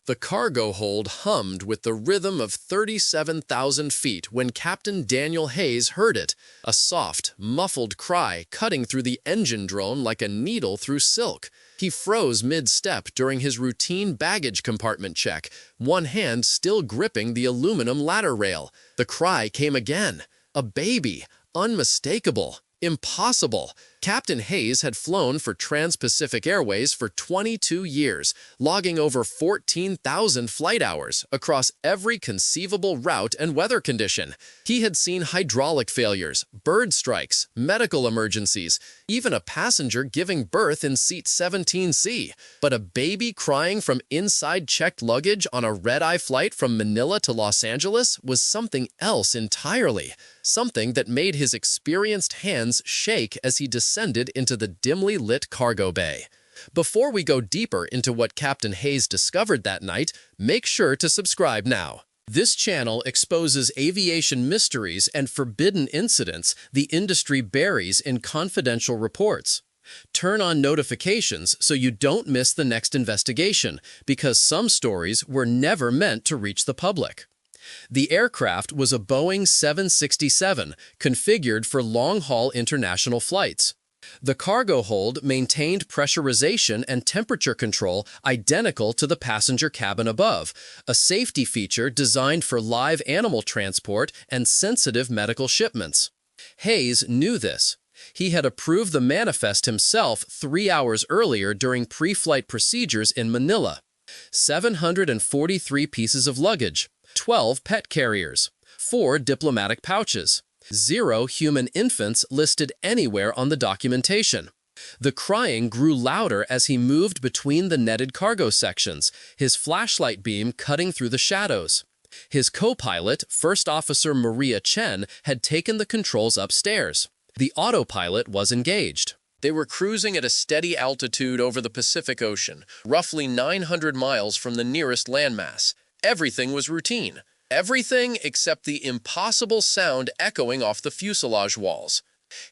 The cargo hold hummed with the rhythm of 37,000 feet when Captain Daniel Hayes heard it, a soft, muffled cry cutting through the engine drone like a needle through silk. He froze mid-step during his routine baggage compartment check, one hand still gripping the aluminum ladder rail. The cry came again. A baby. Unmistakable. Impossible. Captain Hayes had flown for Trans-Pacific Airways for 22 years, logging over 14,000 flight hours across every conceivable route and weather condition. He had seen hydraulic failures, bird strikes, medical emergencies, even a passenger giving birth in seat 17C. But a baby crying from inside checked luggage on a red-eye flight from Manila to Los Angeles was something else entirely. Something that made his experienced hands shake as he descended into the dimly lit cargo bay. Before we go deeper into what Captain Hayes discovered that night, make sure to subscribe now. This channel exposes aviation mysteries and forbidden incidents the industry buries in confidential reports. Turn on notifications so you don't miss the next investigation, because some stories were never meant to reach the public. The aircraft was a Boeing 767, configured for long-haul international flights. The cargo hold maintained pressurization and temperature control identical to the passenger cabin above, a safety feature designed for live animal transport and sensitive medical shipments. Hayes knew this. He had approved the manifest himself 3 hours earlier during pre-flight procedures in Manila. 743 pieces of luggage, 12 pet carriers, 4 diplomatic pouches, 0 human infants listed anywhere on the documentation. The crying grew louder as he moved between the netted cargo sections, his flashlight beam cutting through the shadows. His co-pilot, First Officer Maria Chen, had taken the controls upstairs. The autopilot was engaged. They were cruising at a steady altitude over the Pacific Ocean, roughly 900 miles from the nearest landmass. Everything was routine. Everything except the impossible sound echoing off the fuselage walls.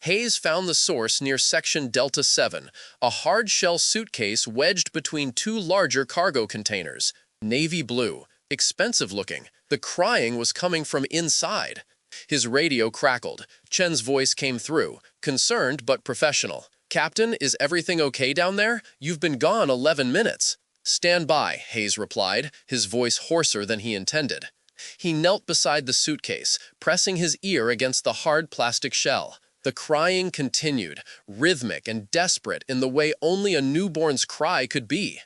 Hayes found the source near Section Delta 7, a hard-shell suitcase wedged between 2 larger cargo containers. Navy blue. Expensive looking. The crying was coming from inside. His radio crackled. Chen's voice came through, concerned but professional. "Captain, is everything okay down there? You've been gone 11 minutes. "Stand by," Hayes replied, his voice hoarser than he intended. He knelt beside the suitcase, pressing his ear against the hard plastic shell. The crying continued, rhythmic and desperate in the way only a newborn's cry could be.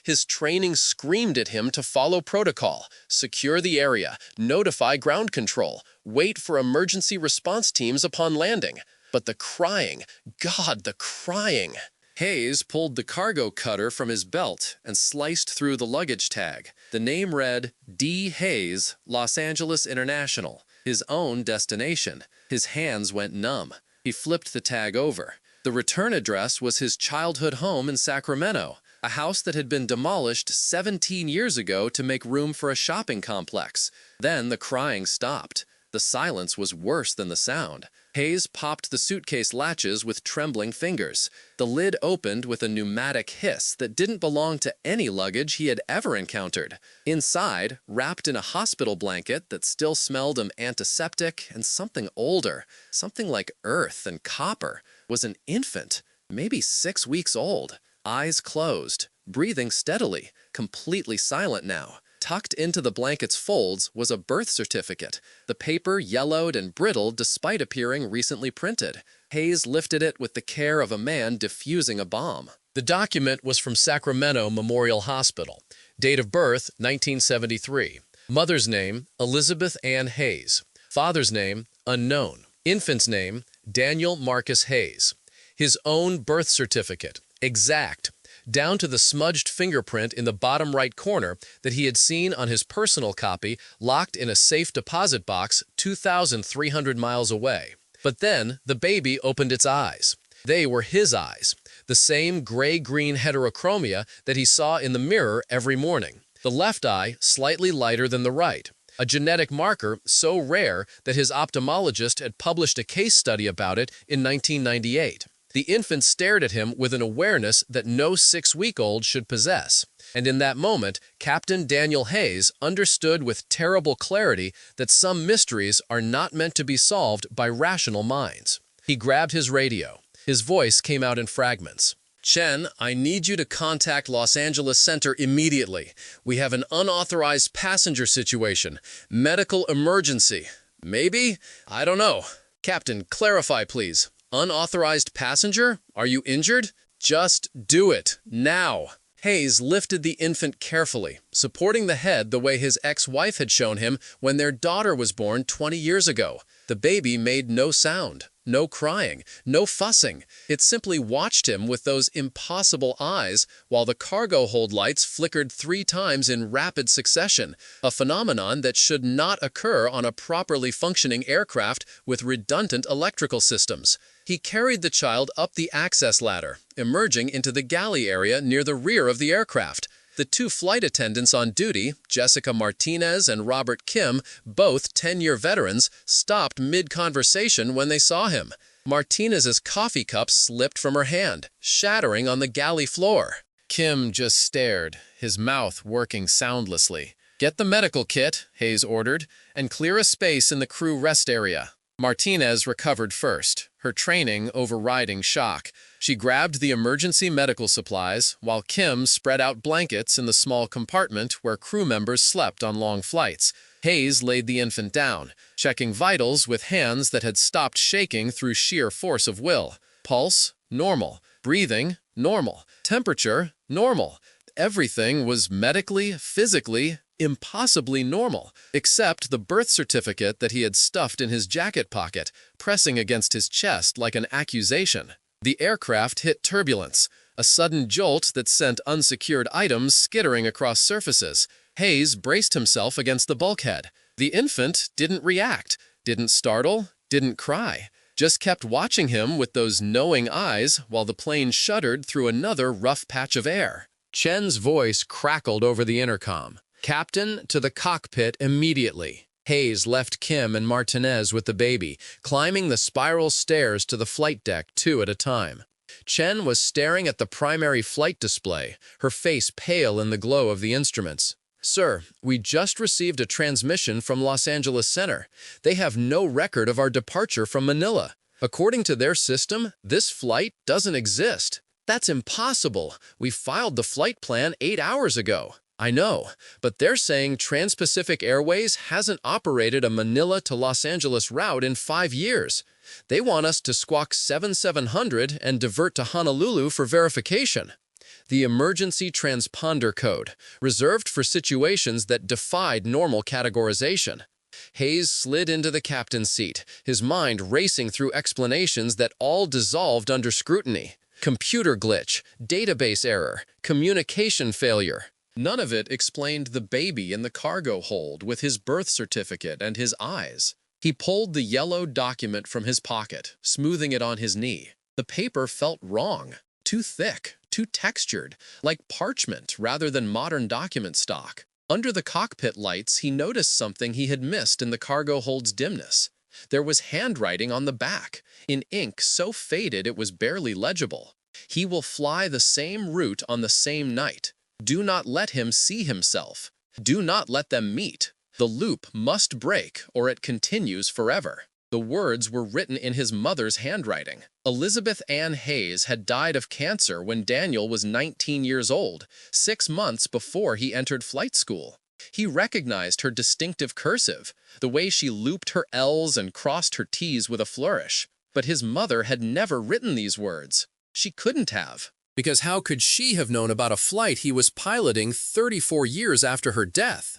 His training screamed at him to follow protocol, secure the area, notify ground control, wait for emergency response teams upon landing. But the crying, God, the crying! Hayes pulled the cargo cutter from his belt and sliced through the luggage tag. The name read, D. Hayes, Los Angeles International, his own destination. His hands went numb. He flipped the tag over. The return address was his childhood home in Sacramento, a house that had been demolished 17 years ago to make room for a shopping complex. Then the crying stopped. The silence was worse than the sound. Hayes popped the suitcase latches with trembling fingers. The lid opened with a pneumatic hiss that didn't belong to any luggage he had ever encountered. Inside, wrapped in a hospital blanket that still smelled of antiseptic and something older, something like earth and copper, was an infant, maybe 6 weeks old, eyes closed, breathing steadily, completely silent now. Tucked into the blanket's folds was a birth certificate, the paper yellowed and brittle despite appearing recently printed. Hayes lifted it with the care of a man defusing a bomb. The document was from Sacramento Memorial Hospital. Date of birth, 1973. Mother's name, Elizabeth Ann Hayes. Father's name, unknown. Infant's name, Daniel Marcus Hayes. His own birth certificate, exact, down to the smudged fingerprint in the bottom right corner that he had seen on his personal copy locked in a safe deposit box 2,300 miles away. But then the baby opened its eyes. They were his eyes, the same gray-green heterochromia that he saw in the mirror every morning. The left eye slightly lighter than the right, a genetic marker so rare that his ophthalmologist had published a case study about it in 1998. The infant stared at him with an awareness that no 6-week-old should possess. And in that moment, Captain Daniel Hayes understood with terrible clarity that some mysteries are not meant to be solved by rational minds. He grabbed his radio. His voice came out in fragments. "Chen, I need you to contact Los Angeles Center immediately. We have an unauthorized passenger situation. Medical emergency. Maybe? I don't know. Captain, clarify, please. Unauthorized passenger? Are you injured? Just do it. Now." Hayes lifted the infant carefully, supporting the head the way his ex-wife had shown him when their daughter was born 20 years ago. The baby made no sound, no crying, no fussing. It simply watched him with those impossible eyes while the cargo hold lights flickered 3 times in rapid succession, a phenomenon that should not occur on a properly functioning aircraft with redundant electrical systems. He carried the child up the access ladder, emerging into the galley area near the rear of the aircraft. The 2 flight attendants on duty, Jessica Martinez and Robert Kim, both 10-year veterans, stopped mid-conversation when they saw him. Martinez's coffee cup slipped from her hand, shattering on the galley floor. Kim just stared, his mouth working soundlessly. "Get the medical kit," Hayes ordered, "and clear a space in the crew rest area." Martinez recovered first, her training overriding shock. She grabbed the emergency medical supplies, while Kim spread out blankets in the small compartment where crew members slept on long flights. Hayes laid the infant down, checking vitals with hands that had stopped shaking through sheer force of will. Pulse, normal. Breathing, normal. Temperature, normal. Everything was medically, physically, impossibly normal, except the birth certificate that he had stuffed in his jacket pocket, pressing against his chest like an accusation. The aircraft hit turbulence, a sudden jolt that sent unsecured items skittering across surfaces. Hayes braced himself against the bulkhead. The infant didn't react, didn't startle, didn't cry, just kept watching him with those knowing eyes while the plane shuddered through another rough patch of air. Chen's voice crackled over the intercom. "Captain, to the cockpit immediately." Hayes left Kim and Martinez with the baby, climbing the spiral stairs to the flight deck 2 at a time. Chen was staring at the primary flight display, her face pale in the glow of the instruments. "Sir, we just received a transmission from Los Angeles Center. They have no record of our departure from Manila. According to their system, this flight doesn't exist." "That's impossible. We filed the flight plan 8 hours ago." "I know, but they're saying Trans-Pacific Airways hasn't operated a Manila to Los Angeles route in 5 years. They want us to squawk 7700 and divert to Honolulu for verification." The emergency transponder code, reserved for situations that defied normal categorization. Hayes slid into the captain's seat, his mind racing through explanations that all dissolved under scrutiny. Computer glitch, database error, communication failure. None of it explained the baby in the cargo hold with his birth certificate and his eyes. He pulled the yellow document from his pocket, smoothing it on his knee. The paper felt wrong, too thick, too textured, like parchment rather than modern document stock. Under the cockpit lights, he noticed something he had missed in the cargo hold's dimness. There was handwriting on the back, in ink so faded it was barely legible. "He will fly the same route on the same night. Do not let him see himself. Do not let them meet. The loop must break, or it continues forever." The words were written in his mother's handwriting. Elizabeth Ann Hayes had died of cancer when Daniel was 19 years old, 6 months before he entered flight school. He recognized her distinctive cursive, the way she looped her L's and crossed her T's with a flourish. But his mother had never written these words. She couldn't have. Because how could she have known about a flight he was piloting 34 years after her death?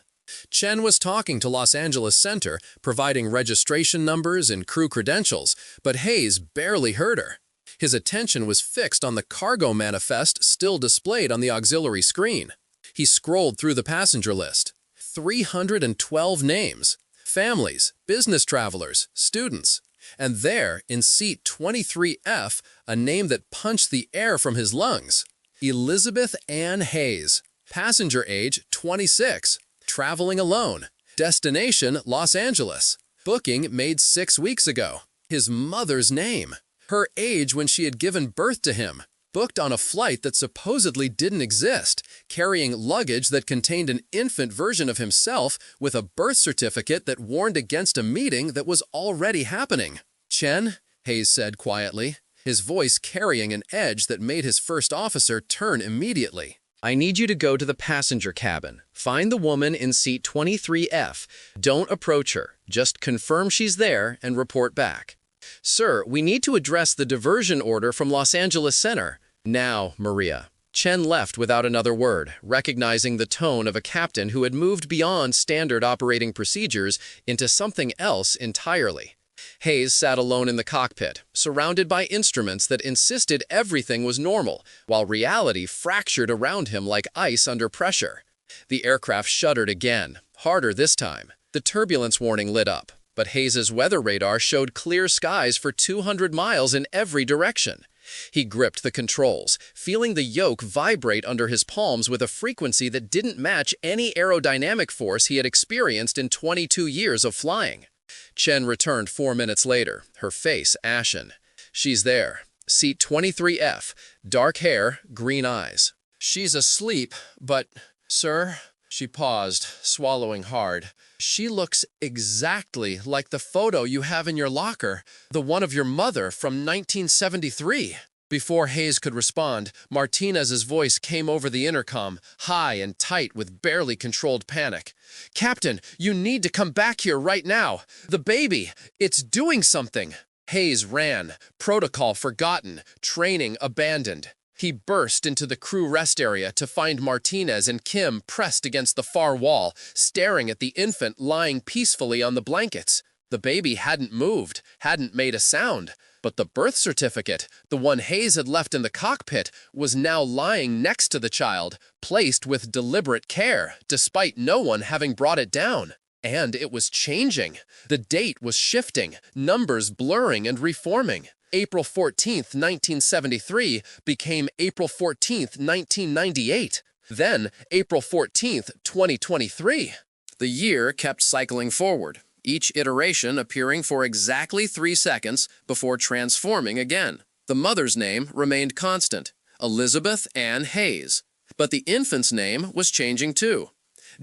Chen was talking to Los Angeles Center, providing registration numbers and crew credentials, but Hayes barely heard her. His attention was fixed on the cargo manifest still displayed on the auxiliary screen. He scrolled through the passenger list. 312 names. Families, business travelers, students. And there, in seat 23F, a name that punched the air from his lungs. Elizabeth Ann Hayes. Passenger age 26. Traveling alone. Destination Los Angeles. Booking made 6 weeks ago. His mother's name. Her age when she had given birth to him. Booked on a flight that supposedly didn't exist, carrying luggage that contained an infant version of himself with a birth certificate that warned against a meeting that was already happening. "Chen," Hayes said quietly, his voice carrying an edge that made his first officer turn immediately. "I need you to go to the passenger cabin. Find the woman in seat 23F. Don't approach her. Just confirm she's there and report back." "Sir, we need to address the diversion order from Los Angeles Center." "Now, Maria." Chen left without another word, recognizing the tone of a captain who had moved beyond standard operating procedures into something else entirely. Hayes sat alone in the cockpit, surrounded by instruments that insisted everything was normal, while reality fractured around him like ice under pressure. The aircraft shuddered again, harder this time. The turbulence warning lit up, but Hayes's weather radar showed clear skies for 200 miles in every direction. He gripped the controls, feeling the yoke vibrate under his palms with a frequency that didn't match any aerodynamic force he had experienced in 22 years of flying. Chen returned 4 minutes later, her face ashen. "She's there. Seat 23F. Dark hair, green eyes." "She's asleep, but, sir," she paused, swallowing hard. "She looks exactly like the photo you have in your locker, the one of your mother from 1973. Before Hayes could respond, Martinez's voice came over the intercom, high and tight with barely controlled panic. "Captain, you need to come back here right now. The baby, it's doing something." Hayes ran, protocol forgotten, training abandoned. He burst into the crew rest area to find Martinez and Kim pressed against the far wall, staring at the infant lying peacefully on the blankets. The baby hadn't moved, hadn't made a sound. But the birth certificate, the one Hayes had left in the cockpit, was now lying next to the child, placed with deliberate care, despite no one having brought it down. And it was changing. The date was shifting, numbers blurring and reforming. April 14th, 1973 became April 14th, 1998. Then April 14th, 2023. The year kept cycling forward, each iteration appearing for exactly 3 seconds before transforming again. The mother's name remained constant, Elizabeth Ann Hayes, but the infant's name was changing too.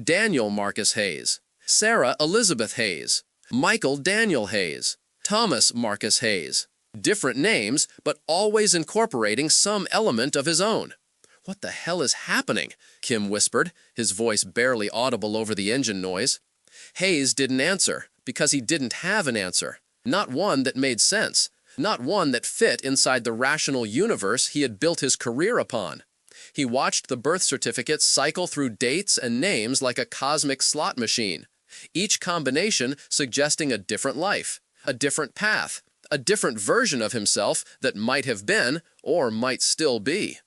Daniel Marcus Hayes, Sarah Elizabeth Hayes, Michael Daniel Hayes, Thomas Marcus Hayes. Different names, but always incorporating some element of his own. "What the hell is happening?" Kim whispered, his voice barely audible over the engine noise. Hayes didn't answer, because he didn't have an answer. Not one that made sense. Not one that fit inside the rational universe he had built his career upon. He watched the birth certificate cycle through dates and names like a cosmic slot machine, each combination suggesting a different life, a different path, a different version of himself that might have been or might still be.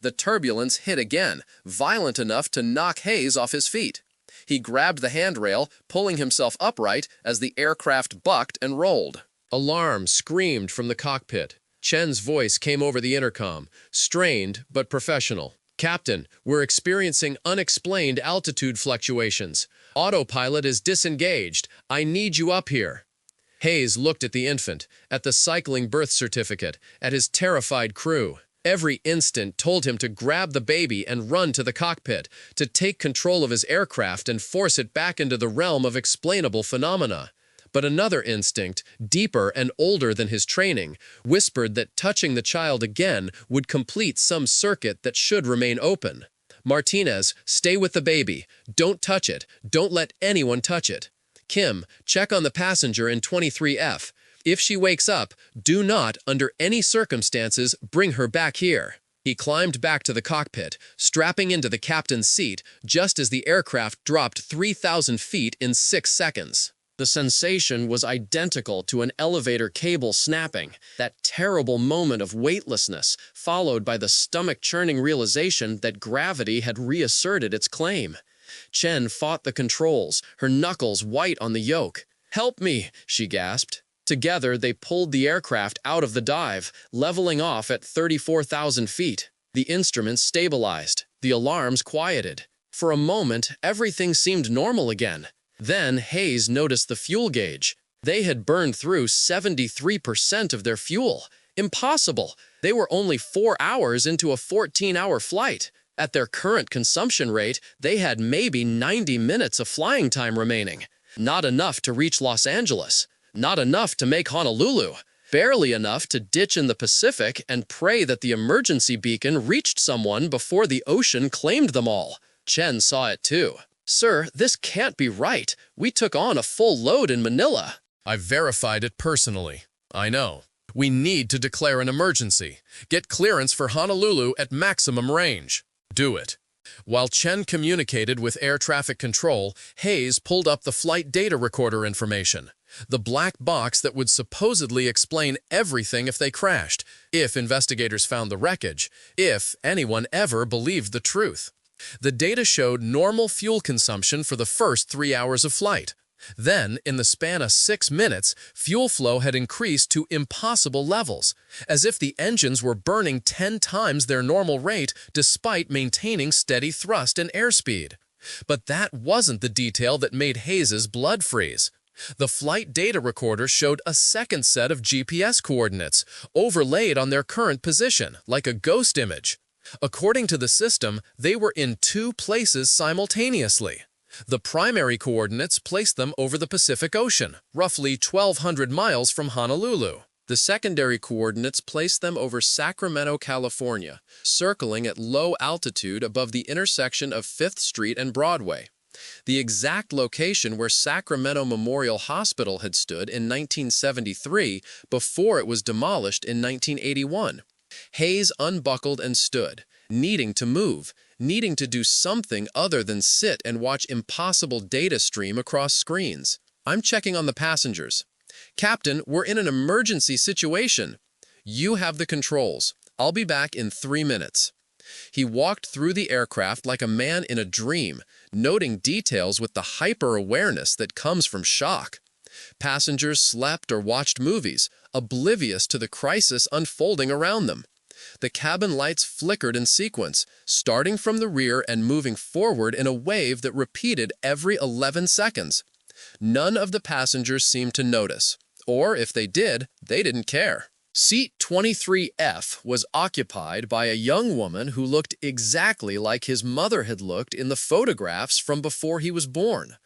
The turbulence hit again, violent enough to knock Hayes off his feet. He grabbed the handrail, pulling himself upright as the aircraft bucked and rolled. Alarm screamed from the cockpit. Chen's voice came over the intercom, strained but professional. "Captain, we're experiencing unexplained altitude fluctuations. Autopilot is disengaged. I need you up here." Hayes looked at the infant, at the cycling birth certificate, at his terrified crew. Every instinct told him to grab the baby and run to the cockpit, to take control of his aircraft and force it back into the realm of explainable phenomena. But another instinct, deeper and older than his training, whispered that touching the child again would complete some circuit that should remain open. "Martinez, stay with the baby. Don't touch it. Don't let anyone touch it. Kim, check on the passenger in 23F. If she wakes up, do not, under any circumstances, bring her back here." He climbed back to the cockpit, strapping into the captain's seat just as the aircraft dropped 3,000 feet in 6 seconds. The sensation was identical to an elevator cable snapping, that terrible moment of weightlessness, followed by the stomach-churning realization that gravity had reasserted its claim. Chen fought the controls, her knuckles white on the yoke. "Help me," she gasped. Together, they pulled the aircraft out of the dive, leveling off at 34,000 feet. The instruments stabilized. The alarms quieted. For a moment, everything seemed normal again. Then Hayes noticed the fuel gauge. They had burned through 73% of their fuel. Impossible. They were only 4 hours into a 14-hour flight. At their current consumption rate, they had maybe 90 minutes of flying time remaining. Not enough to reach Los Angeles. Not enough to make Honolulu. Barely enough to ditch in the Pacific and pray that the emergency beacon reached someone before the ocean claimed them all. Chen saw it too. "Sir, this can't be right. We took on a full load in Manila." "I've verified it personally. I know. We need to declare an emergency. Get clearance for Honolulu at maximum range. Do it." While Chen communicated with air traffic control, Hayes pulled up the flight data recorder information. The black box that would supposedly explain everything if they crashed, if investigators found the wreckage, if anyone ever believed the truth. The data showed normal fuel consumption for the first 3 hours of flight. Then, in the span of 6 minutes, fuel flow had increased to impossible levels, as if the engines were burning 10 times their normal rate despite maintaining steady thrust and airspeed. But that wasn't the detail that made Hayes's blood freeze. The flight data recorder showed a second set of GPS coordinates, overlaid on their current position, like a ghost image. According to the system, they were in 2 places simultaneously. The primary coordinates placed them over the Pacific Ocean, roughly 1,200 miles from Honolulu. The secondary coordinates placed them over Sacramento, California, circling at low altitude above the intersection of 5th Street and Broadway. The exact location where Sacramento Memorial Hospital had stood in 1973 before it was demolished in 1981. Hayes unbuckled and stood, needing to move, needing to do something other than sit and watch impossible data stream across screens. "I'm checking on the passengers." "Captain, we're in an emergency situation." "You have the controls. I'll be back in 3 minutes." He walked through the aircraft like a man in a dream, noting details with the hyper-awareness that comes from shock. Passengers slept or watched movies, oblivious to the crisis unfolding around them. The cabin lights flickered in sequence, starting from the rear and moving forward in a wave that repeated every 11 seconds. None of the passengers seemed to notice, or if they did, they didn't care. Seat 23F was occupied by a young woman who looked exactly like his mother had looked in the photographs from before he was born.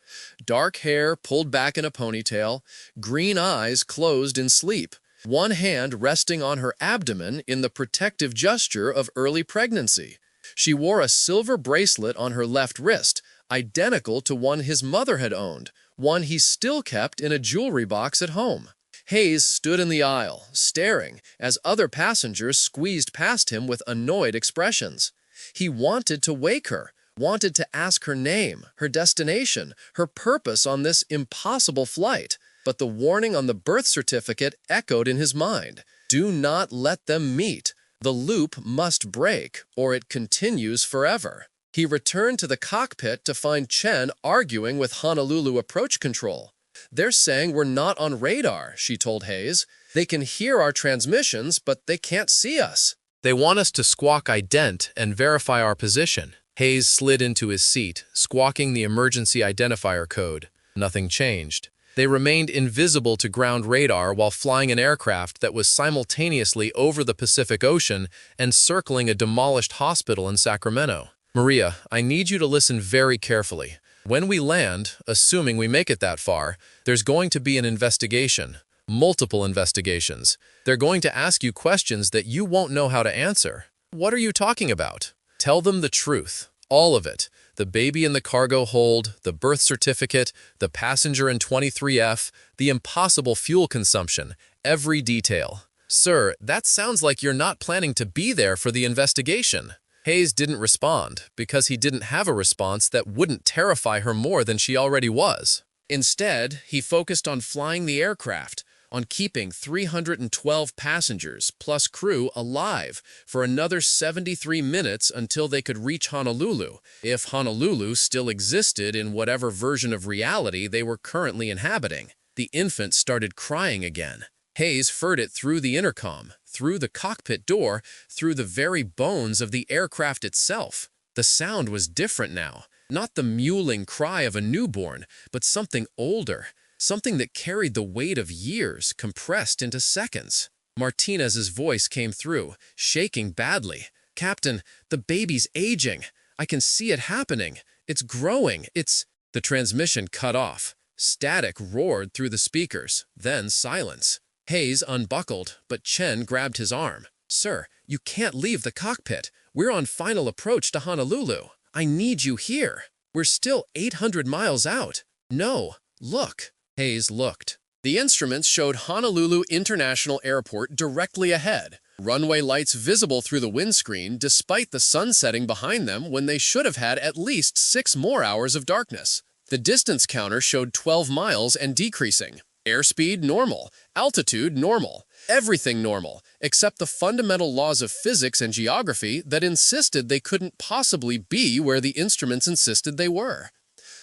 Dark hair pulled back in a ponytail, green eyes closed in sleep, one hand resting on her abdomen in the protective gesture of early pregnancy. She wore a silver bracelet on her left wrist, identical to one his mother had owned, one he still kept in a jewelry box at home. Hayes stood in the aisle, staring, as other passengers squeezed past him with annoyed expressions. He wanted to wake her, wanted to ask her name, her destination, her purpose on this impossible flight. But the warning on the birth certificate echoed in his mind. Do not let them meet. The loop must break, or it continues forever. He returned to the cockpit to find Chen arguing with Honolulu approach control. "They're saying we're not on radar," she told Hayes. "They can hear our transmissions, but they can't see us." "They want us to squawk ident and verify our position." Hayes slid into his seat, squawking the emergency identifier code. Nothing changed. They remained invisible to ground radar while flying an aircraft that was simultaneously over the Pacific Ocean and circling a demolished hospital in Sacramento. "Maria, I need you to listen very carefully. When we land, assuming we make it that far, there's going to be an investigation. Multiple investigations. They're going to ask you questions that you won't know how to answer." "What are you talking about?" "Tell them the truth. All of it. The baby in the cargo hold, the birth certificate, the passenger in 23F, the impossible fuel consumption, every detail." "Sir, that sounds like you're not planning to be there for the investigation." Hayes didn't respond because he didn't have a response that wouldn't terrify her more than she already was. Instead, he focused on flying the aircraft, on keeping 312 passengers plus crew alive for another 73 minutes until they could reach Honolulu, if Honolulu still existed in whatever version of reality they were currently inhabiting. The infant started crying again. Hayes heard it through the intercom, through the cockpit door, through the very bones of the aircraft itself. The sound was different now, not the mewling cry of a newborn, but something older, something that carried the weight of years compressed into seconds. Martinez's voice came through, shaking badly. "Captain, the baby's aging. I can see it happening. It's growing. It's—" The transmission cut off. Static roared through the speakers, then silence. Hayes unbuckled, but Chen grabbed his arm. "Sir, you can't leave the cockpit. We're on final approach to Honolulu. I need you here. We're still 800 miles out. No, look." Hayes looked. The instruments showed Honolulu International Airport directly ahead. Runway lights visible through the windscreen despite the sun setting behind them when they should have had at least 6 more hours of darkness. The distance counter showed 12 miles and decreasing. Airspeed normal, altitude normal, everything normal, except the fundamental laws of physics and geography that insisted they couldn't possibly be where the instruments insisted they were.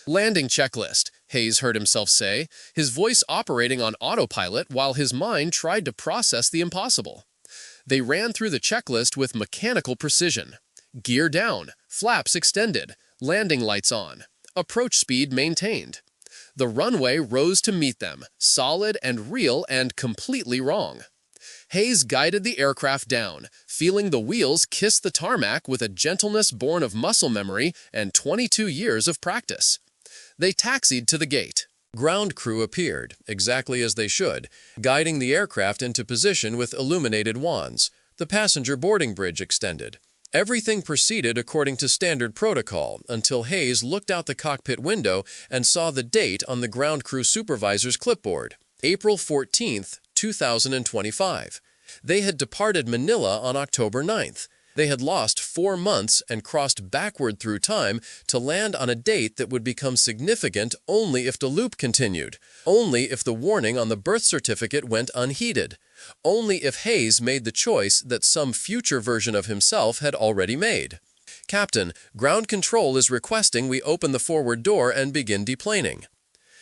"Landing checklist," Hayes heard himself say, his voice operating on autopilot while his mind tried to process the impossible. They ran through the checklist with mechanical precision. Gear down, flaps extended, landing lights on, approach speed maintained. The runway rose to meet them, solid and real and completely wrong. Hayes guided the aircraft down, feeling the wheels kiss the tarmac with a gentleness born of muscle memory and 22 years of practice. They taxied to the gate. Ground crew appeared, exactly as they should, guiding the aircraft into position with illuminated wands. The passenger boarding bridge extended. Everything proceeded according to standard protocol until Hayes looked out the cockpit window and saw the date on the ground crew supervisor's clipboard, April 14th, 2025. They had departed Manila on October 9th. They had lost 4 months and crossed backward through time to land on a date that would become significant only if the loop continued, only if the warning on the birth certificate went unheeded, only if Hayes made the choice that some future version of himself had already made. "Captain, ground control is requesting we open the forward door and begin deplaning."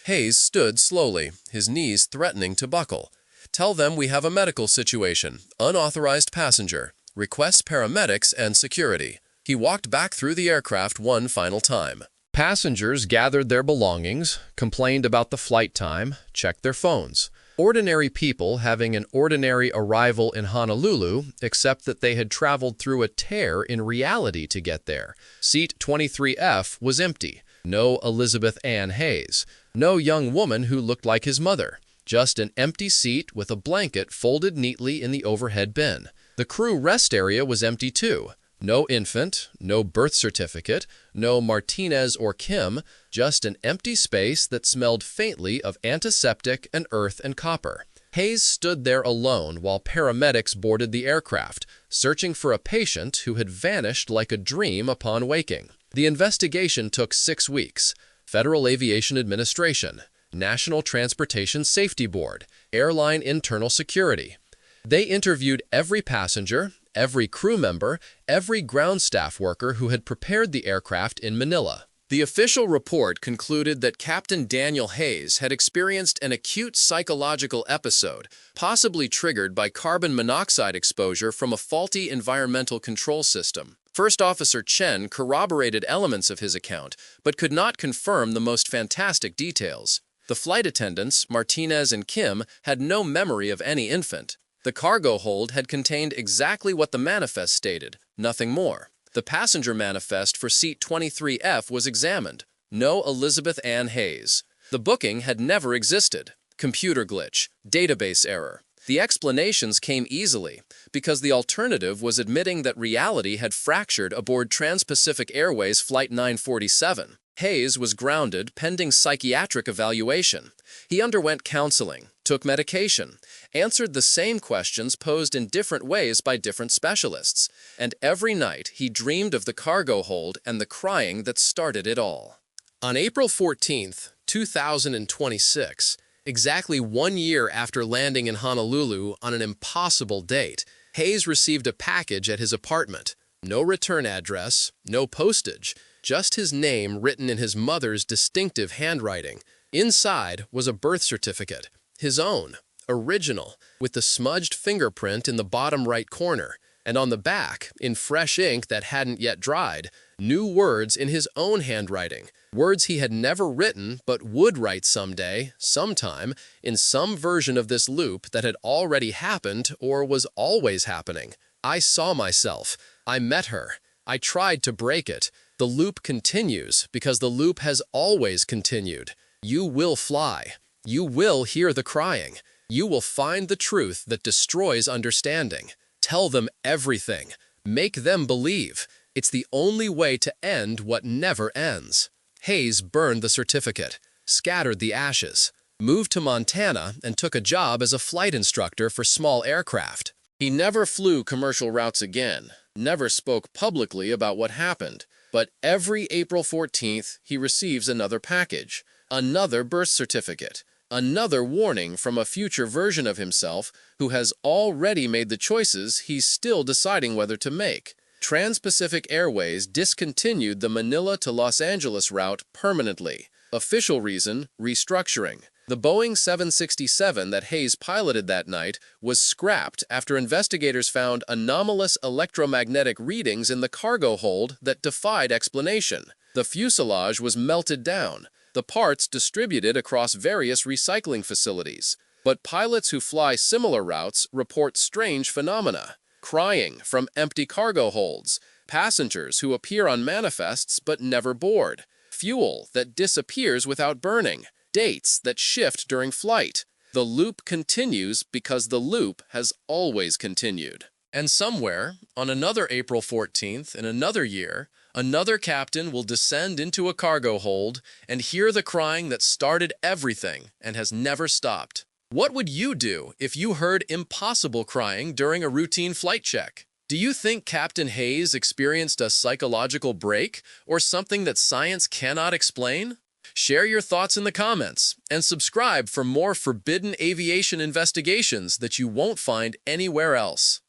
Hayes stood slowly, his knees threatening to buckle. "Tell them we have a medical situation, unauthorized passenger. Request paramedics and security." He walked back through the aircraft one final time. Passengers gathered their belongings, complained about the flight time, checked their phones. Ordinary people having an ordinary arrival in Honolulu, except that they had traveled through a tear in reality to get there. Seat 23F was empty. No Elizabeth Ann Hayes. No young woman who looked like his mother. Just an empty seat with a blanket folded neatly in the overhead bin. The crew rest area was empty too. No infant, no birth certificate, no Martinez or Kim, just an empty space that smelled faintly of antiseptic and earth and copper. Hayes stood there alone while paramedics boarded the aircraft, searching for a patient who had vanished like a dream upon waking. The investigation took 6 weeks. Federal Aviation Administration, National Transportation Safety Board, Airline Internal Security. They interviewed every passenger, every crew member, every ground staff worker who had prepared the aircraft in Manila. The official report concluded that Captain Daniel Hayes had experienced an acute psychological episode, possibly triggered by carbon monoxide exposure from a faulty environmental control system. First Officer Chen corroborated elements of his account, but could not confirm the most fantastic details. The flight attendants, Martinez and Kim, had no memory of any infant. The cargo hold had contained exactly what the manifest stated, nothing more. The passenger manifest for seat 23F was examined. No Elizabeth Ann Hayes. The booking had never existed. Computer glitch, database error. The explanations came easily, because the alternative was admitting that reality had fractured aboard Trans-Pacific Airways Flight 947. Hayes was grounded pending psychiatric evaluation. He underwent counseling, took medication, answered the same questions posed in different ways by different specialists, and every night he dreamed of the cargo hold and the crying that started it all. On April 14th, 2026, exactly 1 year after landing in Honolulu on an impossible date, Hayes received a package at his apartment. No return address, no postage, just his name written in his mother's distinctive handwriting. Inside was a birth certificate, his own, original, with the smudged fingerprint in the bottom right corner, and on the back, in fresh ink that hadn't yet dried, new words in his own handwriting, Words he had never written but would write someday, sometime, in some version of this loop that had already happened or was always happening. I saw myself. I met her. I tried to break it. The loop continues because the loop has always continued. You will fly. You will hear the crying. You will find the truth that destroys understanding. Tell them everything. Make them believe. It's the only way to end what never ends. Hayes burned the certificate, scattered the ashes, moved to Montana, and took a job as a flight instructor for small aircraft. He never flew commercial routes again, never spoke publicly about what happened, but every April 14th he receives another package, another birth certificate, another warning from a future version of himself who has already made the choices he's still deciding whether to make. Trans-Pacific Airways discontinued the Manila to Los Angeles route permanently. Official reason, restructuring. The Boeing 767 that Hayes piloted that night was scrapped after investigators found anomalous electromagnetic readings in the cargo hold that defied explanation. The fuselage was melted down, the parts distributed across various recycling facilities. But pilots who fly similar routes report strange phenomena. Crying from empty cargo holds, passengers who appear on manifests but never board, fuel that disappears without burning, dates that shift during flight. The loop continues because the loop has always continued. And somewhere, on another April 14th in another year, another captain will descend into a cargo hold and hear the crying that started everything and has never stopped. What would you do if you heard impossible crying during a routine flight check? Do you think Captain Hayes experienced a psychological break or something that science cannot explain? Share your thoughts in the comments and subscribe for more forbidden aviation investigations that you won't find anywhere else.